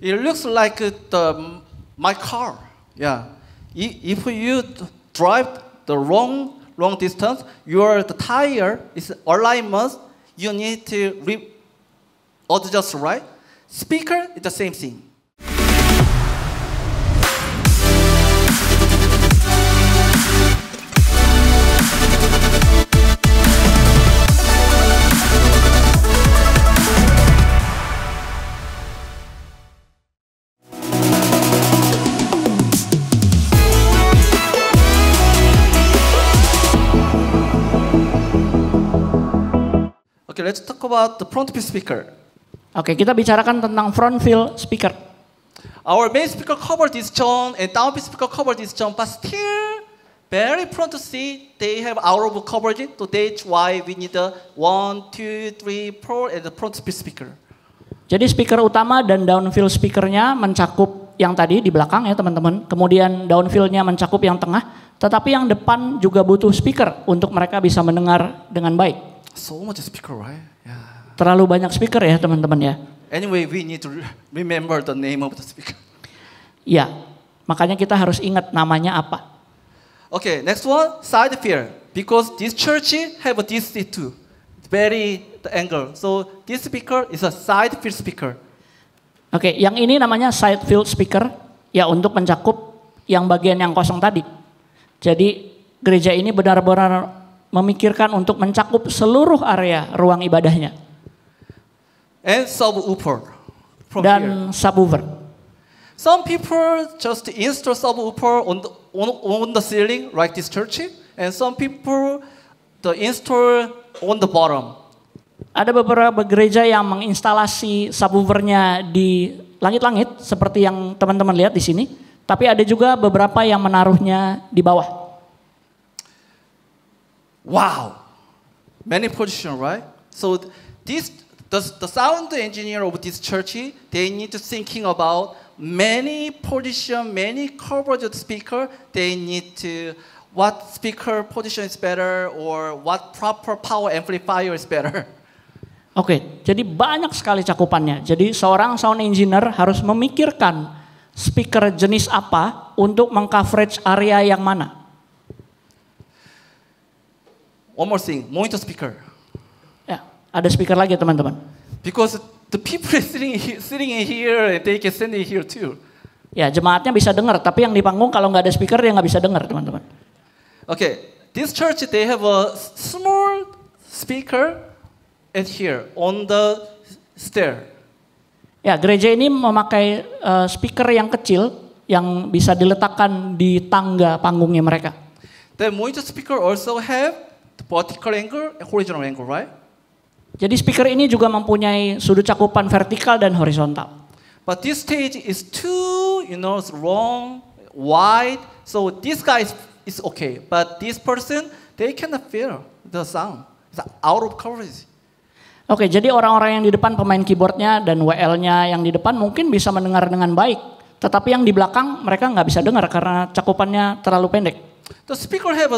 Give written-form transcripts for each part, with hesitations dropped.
It looks like my car. Yeah. If you drive the long distance, the tire is alignment. You need to adjust, right? Speaker is the same thing. Okay, let's talk about the front field speaker. Oke, kita bicarakan tentang front field speaker. Our main speaker cover this tone and down field speaker cover this tone, but still very prone to see they have out of coverage. So that's why we need the 1, 2, 3, 4 and the front field speaker. Jadi speaker utama dan downfield speakernya mencakup yang tadi di belakang ya teman-teman. Kemudian downfieldnya mencakup yang tengah. Tetapi yang depan juga butuh speaker untuk mereka bisa mendengar dengan baik. So much speaker, right? Yeah. Terlalu banyak speaker ya teman-teman ya. Anyway, we need to remember the name of the speaker. Ya, makanya kita harus ingat namanya apa. Okay, next one, side field. Because this church have a DC too. Very the angle. So this speaker is a side field speaker. Oke, yang ini namanya side field speaker ya untuk mencakup yang bagian yang kosong tadi. Jadi gereja ini benar-benar memikirkan untuk mencakup seluruh area ruang ibadahnya. And subwoofer. Dan subwoofer. Some people just install subwoofer on the ceiling like this church, and some people install on the bottom. Ada beberapa gereja yang menginstalasi subwoofernya di langit-langit seperti yang teman-teman lihat di sini, tapi ada juga beberapa yang menaruhnya di bawah. Wow, many position, right? So the sound engineer of this church, they need to thinking about many position, many coverage of the speaker. They need to what speaker position is better or what proper power amplifier is better. Oke, jadi banyak sekali cakupannya. Jadi seorang sound engineer harus memikirkan speaker jenis apa untuk mengcoverage area yang mana. One more thing, monitor speaker. Ya, ada speaker lagi teman-teman. Because the people sitting in here and they can send in here too. Ya, jemaatnya bisa dengar, tapi yang di panggung kalau nggak ada speaker dia nggak bisa dengar teman-teman. Okay, this church they have a small speaker at here on the stair. Ya, gereja ini memakai speaker yang kecil yang bisa diletakkan di tangga panggungnya mereka. The monitor speaker also have the vertical angle and horizontal angle, right? Jadi speaker ini juga mempunyai sudut cakupan vertikal dan horizontal. But this stage is too, long, wide. So this guy is okay, but this person they cannot feel the sound. It's out of coverage. Oke, jadi orang-orang yang di depan pemain keyboardnya dan WL-nya yang di depan mungkin bisa mendengar dengan baik, tetapi yang di belakang mereka nggak bisa dengar karena cakupannya terlalu pendek. The speaker have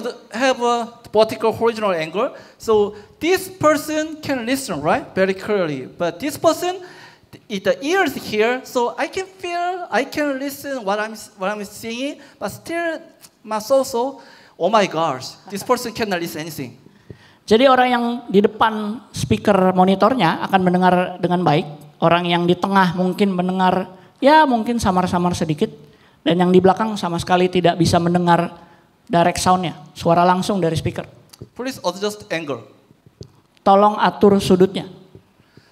a vertical horizontal angle, so this person can listen right very clearly. But this person, the ears here, so I can listen what I'm singing, but still so. Oh my gosh, this person cannot listen anything. Jadi orang yang di depan speaker monitornya akan mendengar dengan baik, orang yang di tengah mungkin mendengar ya mungkin samar-samar sedikit, dan yang di belakang sama sekali tidak bisa mendengar direct soundnya, suara langsung dari speaker. Please adjust angle. Tolong atur sudutnya.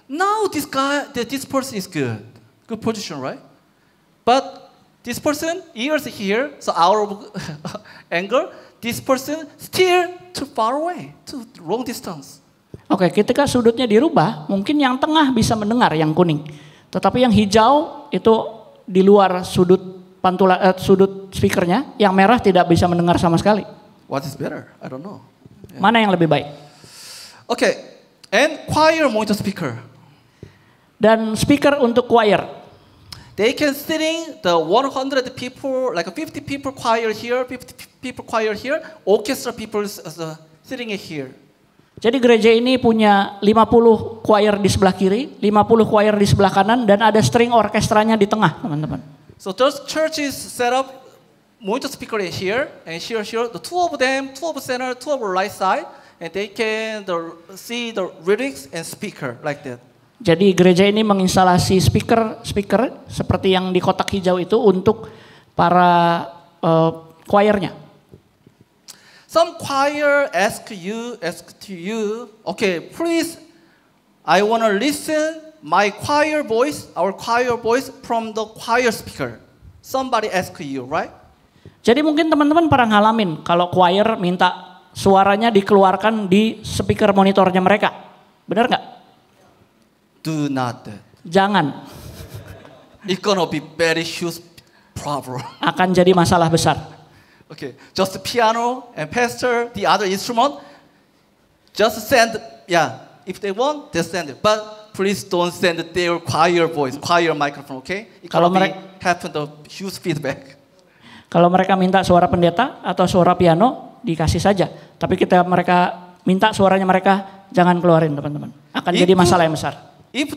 Now this person is good position, right? But this person ears here, so out of angle. This person still too far away, too long distance. Oke, ketika sudutnya dirubah, mungkin yang tengah bisa mendengar yang kuning, tetapi yang hijau itu di luar sudut sudut speakernya, yang merah tidak bisa mendengar sama sekali. What is better? I don't know. Yeah. Mana yang lebih baik? Okay, and choir monitor speaker. Dan speaker untuk choir. They can sitting the 100 people, like 50 people choir here, 50 people choir here, orchestra people sitting here. Jadi gereja ini punya 50 choir di sebelah kiri, 50 choir di sebelah kanan, dan ada string orkestranya di tengah, teman-teman. So those churches set up monitor speaker in here and here. The two of them, two of center, two of right side, and they can see the lyrics and speaker like that. Jadi gereja ini menginstalasi speaker seperti yang di kotak hijau itu untuk para choirnya. Some choir ask to you, okay, please, I want to listen my choir voice, our choir voice from the choir speaker. Somebody ask you, right? Jadi mungkin teman-teman pernah ngalamin kalau choir minta suaranya dikeluarkan di speaker monitornya mereka. Benar nggak? Do not that. Jangan. It's gonna be very huge problem. Akan jadi masalah besar. Okay, just the piano and pastor, the other instrument, just send, if they want, they send it. But please don't send their choir voice, choir microphone, okay? It Kalau gonna happen the huge feedback. Kalau mereka minta suara pendeta atau suara piano, dikasih saja. Tapi mereka minta suaranya mereka, jangan keluarin teman-teman. Akan jadi masalah yang besar. If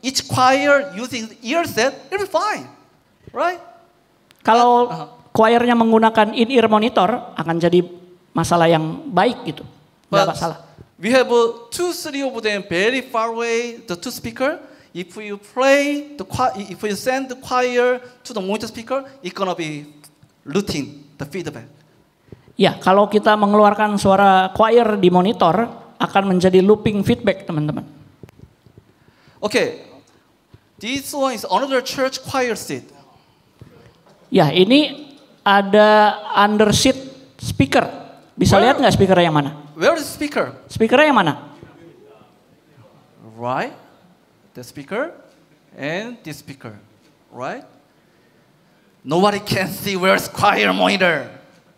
each choir using earset, it'll be fine, right? Kalau choirnya menggunakan in-ear monitor, akan jadi masalah yang baik gitu. Nggak masalah. We have 2-3 of them very far away, the two speaker. If you play if you send the choir to the monitor speaker, it's gonna be routing the feedback. Ya, kalau kita mengeluarkan suara choir di monitor, akan menjadi looping feedback, teman-teman. Okay, this one is another church choir seat. Ya, ini ada under seat speaker. Bisa lihat nggak speakernya yang mana? Where is the speaker? Speakernya yang mana? Right, the speaker and this speaker, right? Nobody can see where's choir monitor.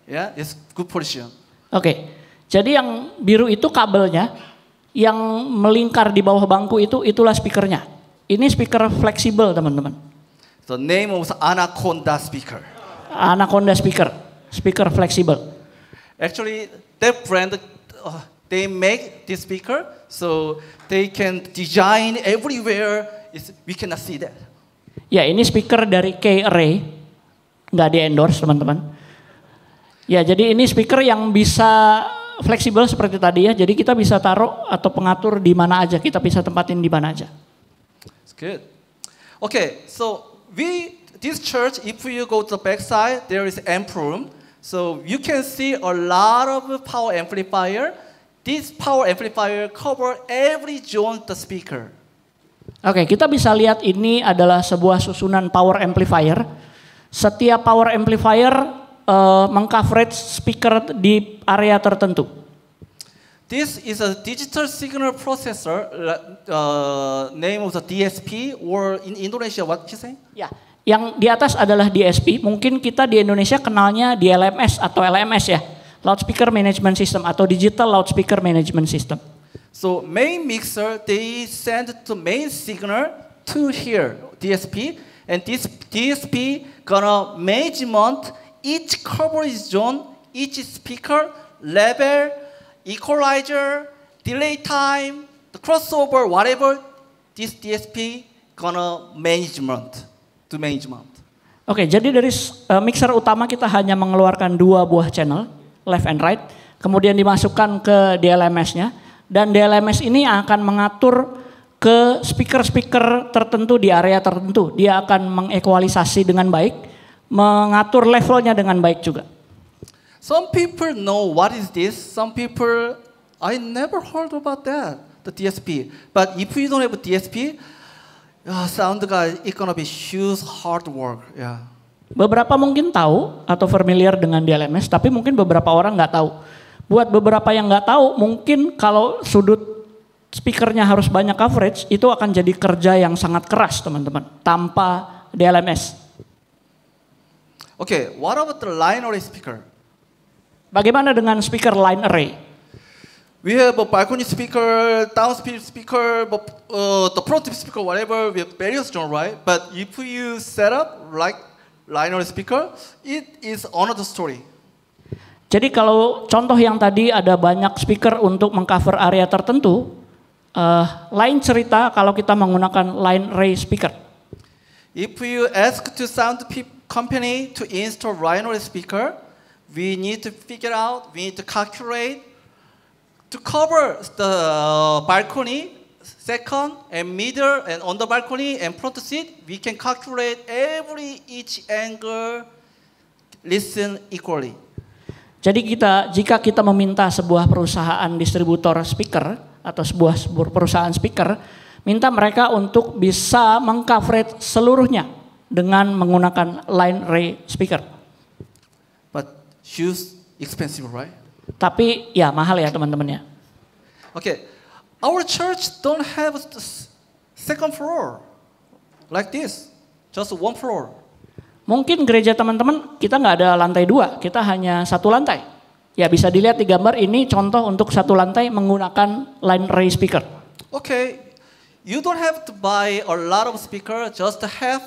Yeah, it's good position. Oke, jadi yang biru itu kabelnya, yang melingkar di bawah bangku itulah speakernya. Ini speaker fleksibel, teman-teman. The name of the Anaconda speaker. Anaconda speaker fleksibel. Actually, that brand, they make this speaker so they can design everywhere. We cannot see that. Ya, ini speaker dari K-Array, nggak di endorse teman-teman. Ya, jadi ini speaker yang bisa fleksibel seperti tadi ya. Jadi kita bisa taruh atau pengatur di mana aja, kita bisa tempatin di mana aja. It's good. Okay, so this church, if you go to the back side, there is amp room. So you can see a lot of power amplifier. This power amplifier cover every zone the speaker. Oke, kita bisa lihat ini adalah sebuah susunan power amplifier. Setiap power amplifier mengcoverage speaker di area tertentu. This is a digital signal processor, name of the DSP, or in Indonesia, what you say? Ya, yang di atas adalah DSP. Mungkin kita di Indonesia kenalnya DLMS atau LMS ya, Loudspeaker Management System atau Digital Loudspeaker Management System. So main mixer, they send the main signal to here, DSP, and this DSP gonna management each coverage zone, each speaker, level, equalizer, delay time, the crossover, whatever, this DSP gonna management. Oke, jadi dari mixer utama kita hanya mengeluarkan 2 buah channel, left and right, kemudian dimasukkan ke DLMS-nya, dan DLMS ini akan mengatur ke speaker-speaker tertentu di area tertentu. Dia akan mengekualisasi dengan baik, mengatur levelnya dengan baik juga. Some people know what is this. Some people, I never heard about that, the DSP. But if you don't have a DSP, sound guy, it's gonna be huge hard work. Yeah. Beberapa mungkin tahu atau familiar dengan DLMS, tapi mungkin beberapa orang nggak tahu. Buat beberapa yang nggak tahu, mungkin kalau sudut speakernya harus banyak coverage, itu akan jadi kerja yang sangat keras teman-teman, tanpa DLMS. Okay, what about the line array speaker? Bagaimana dengan speaker line array? We have a balcony speaker, downspeed speaker, the pro tip speaker, whatever. We have various genre, right? But if you set up like line array speaker, it is another story. Jadi kalau contoh yang tadi ada banyak speaker untuk mengcover area tertentu, lain cerita kalau kita menggunakan line array speaker. If you ask to sound company to install line array speaker, we need to figure out, we need to calculate to cover the balcony, second and middle and on the balcony and front seat. We can calculate each angle, listen equally. Jadi jika kita meminta sebuah perusahaan distributor speaker atau sebuah perusahaan speaker, minta mereka untuk bisa mengcover seluruhnya dengan menggunakan line array speaker. But huge, expensive, right? Tapi ya mahal ya teman-teman ya. Okay, our church don't have second floor like this, just one floor. Mungkin gereja teman-teman kita nggak ada lantai 2, kita hanya satu lantai. Ya bisa dilihat di gambar ini contoh untuk satu lantai menggunakan line array speaker. Okay, you don't have to buy a lot of speaker, just have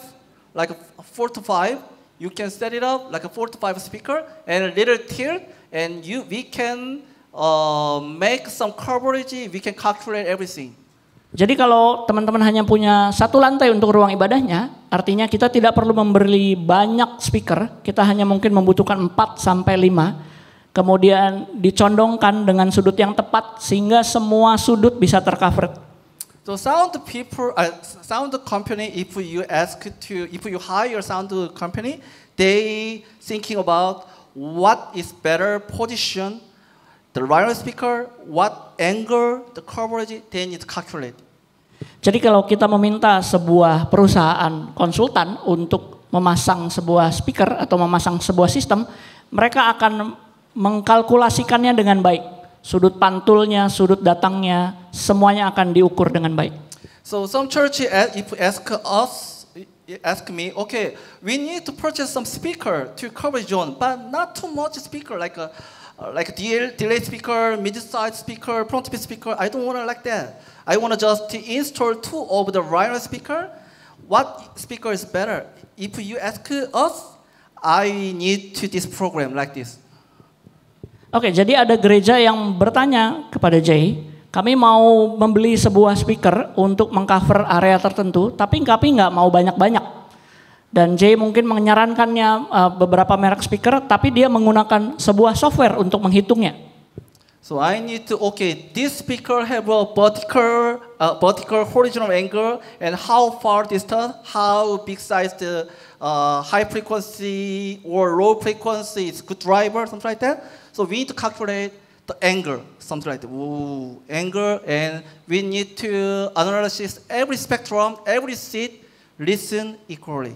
like 4 to 5. You can set it up like a 4 to 5 speaker and a little tilt, and we can make some coverage. We can calculate everything. Jadi kalau teman-teman hanya punya satu lantai untuk ruang ibadahnya, artinya kita tidak perlu membeli banyak speaker, kita hanya mungkin membutuhkan 4 sampai 5, kemudian dicondongkan dengan sudut yang tepat sehingga semua sudut bisa tercover. So sound company, if you hire sound company, they thinking about what is better position, the wireless speaker, what angle, the coverage, they need to calculate. Jadi kalau kita meminta sebuah perusahaan konsultan untuk memasang sebuah speaker atau memasang sebuah sistem, mereka akan mengkalkulasikannya dengan baik. Sudut pantulnya, sudut datangnya, semuanya akan diukur dengan baik. So some church, if ask me, okay, we need to purchase some speaker to cover zone, but not too much speaker like delay speaker, mid-side speaker, front speaker. I don't want to like that. I want to just install 2 of the wireless speaker. What speaker is better? If you ask us, I need to this program like this. Oke, jadi ada gereja yang bertanya kepada Jay, kami mau membeli sebuah speaker untuk mengcover area tertentu, tapi nggak mau banyak-banyak. Dan Jay mungkin menyarankannya beberapa merek speaker, tapi dia menggunakan sebuah software untuk menghitungnya. So I need to, okay, this speaker have a vertical horizontal angle, and how far distance, how big size the high frequency or low frequency is good driver, something like that. So we need to calculate the angle, something like that. Ooh, angle, and we need to analyze every spectrum, every seat, listen equally.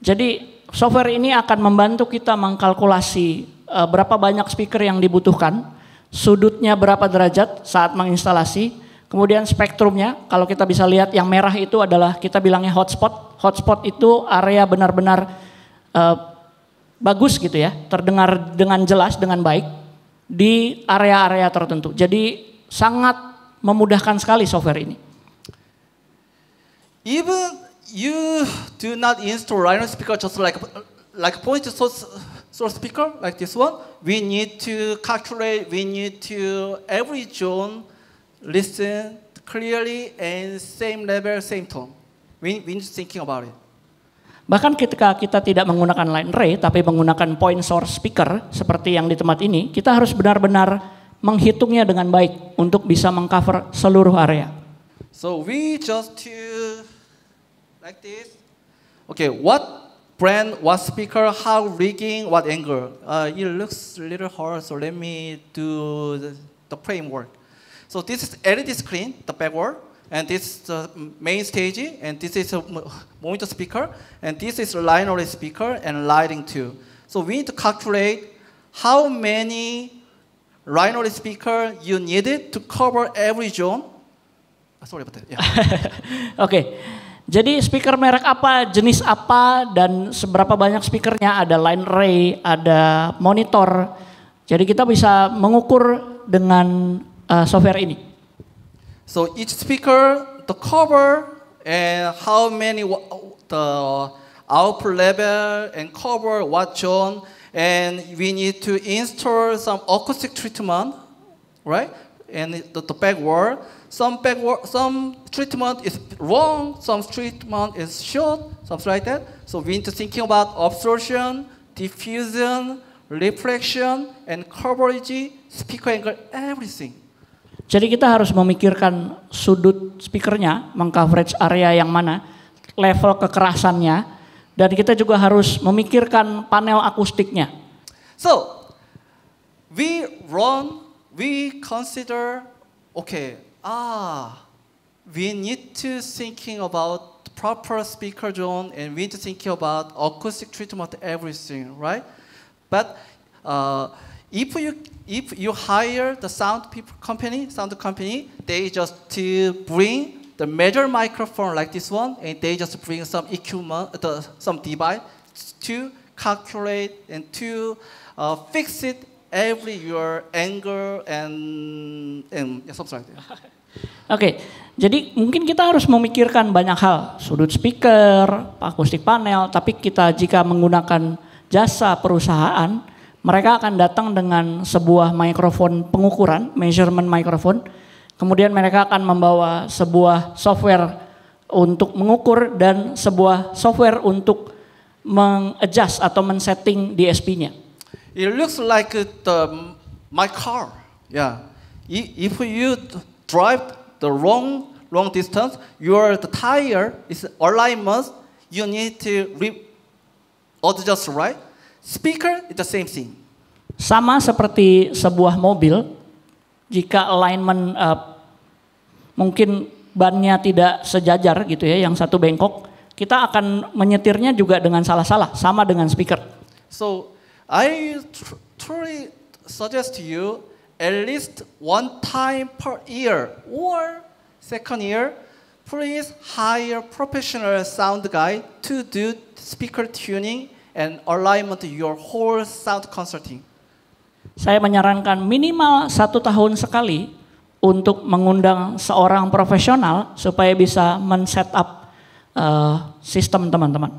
Jadi software ini akan membantu kita mengkalkulasi berapa banyak speaker yang dibutuhkan, sudutnya berapa derajat saat menginstalasi, kemudian spektrumnya, kalau kita bisa lihat yang merah itu adalah kita bilangnya hotspot. Hotspot itu area benar-benar bagus gitu ya, terdengar dengan jelas, dengan baik di area-area tertentu. Jadi sangat memudahkan sekali software ini. Even you do not install Rhino speaker just like point source speaker like this one, we need to calculate, we need to every zone listen clearly and same level, same tone. We need thinking about it. Bahkan ketika kita tidak menggunakan line array tapi menggunakan point source speaker seperti yang di tempat ini, kita harus benar-benar menghitungnya dengan baik untuk bisa mengcover seluruh area. So we just like this. Okay, what brand, what speaker, how rigging, what angle. It looks a little hard, so let me do the framework. So this is LED screen, the backward, and this is the main stage, and this is a monitor speaker, and this is a line array speaker and lighting too. So we need to calculate how many line array speaker you needed to cover every zone. Sorry about that. Yeah. Oke. Jadi speaker merek apa, jenis apa, dan seberapa banyak speakernya, ada line array, ada monitor. Jadi kita bisa mengukur dengan software ini. So each speaker, the cover, and how many, the output level and cover, what zone, and we need to install some acoustic treatment, right? And the back wall, some treatment is wrong, some treatment is short, something like that. So we need to thinking about absorption, diffusion, reflection, and coverage, speaker angle, everything. Jadi kita harus memikirkan sudut speakernya, mengcoverage area yang mana, level kekerasannya, dan kita juga harus memikirkan panel akustiknya. So we consider, okay, we need to thinking about the proper speaker zone, and we need to thinking about acoustic treatment, everything, right? But if you hire the sound company, they just to bring the major microphone like this one, and they just bring some equipment, some device to calculate and to fix it every your angle and something like that. Oke, jadi mungkin kita harus memikirkan banyak hal, sudut speaker, akustik panel, tapi kita jika menggunakan jasa perusahaan, mereka akan datang dengan sebuah mikrofon pengukuran, measurement microphone. Kemudian mereka akan membawa sebuah software untuk mengukur dan sebuah software untuk mengadjust atau men-setting DSP-nya. It looks like my car. Yeah. If you drive the long distance, the tire is alignment. You need to adjust, right? Speaker is the same thing. Sama seperti sebuah mobil, jika alignment mungkin bannya tidak sejajar gitu ya, yang satu bengkok, kita akan menyetirnya juga dengan salah-salah, sama dengan speaker. So I truly suggest to you at least one time per year or second year, please hire professional sound guy to do speaker tuning and alignment your whole sound consulting. Saya menyarankan minimal 1 tahun sekali untuk mengundang seorang profesional supaya bisa men-set up sistem teman-teman.